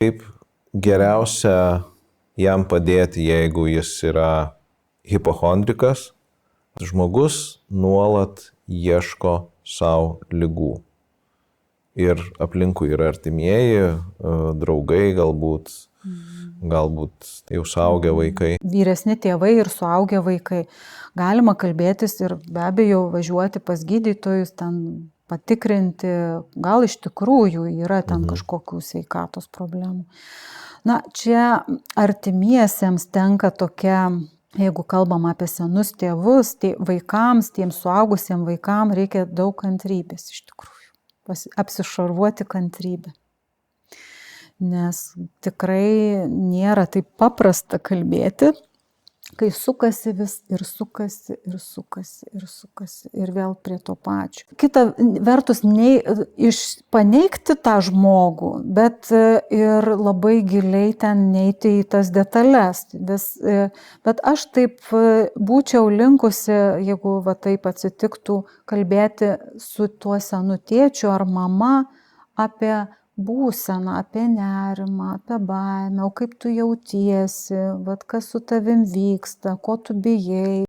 Kaip geriausia jam padėti, jeigu jis yra hipochondrikas, žmogus nuolat ieško savo ligų. Ir aplinkui yra artimieji, draugai galbūt jau suaugę vaikai. Vyresni tėvai ir suaugę vaikai. Galima kalbėtis ir be abejo važiuoti pas gydytojus, ten patikrinti, gal iš tikrųjų yra ten kažkokių sveikatos problemų. Na, čia artimiesiems tenka tokia, jeigu kalbam apie senus tėvus, tai vaikams, tiems suaugusiems vaikams reikia daug kantrybės iš tikrųjų. Apsišarvuoti kantrybę. Nes tikrai nėra taip paprasta kalbėti, kai sukasi vis ir sukasi ir sukasi ir sukasi ir vėl prie to pačio. Kita vertus, paneigti tą žmogų, bet ir labai giliai ten neiti į tas detalės. Bet aš taip būčiau linkusi, jeigu va taip atsitiktų, kalbėti su tuo senu tėčiu ar mama apie būseną, apie nerimą, apie baimę, o kaip tu jautiesi, vat kas su tavim vyksta, ko tu bijai.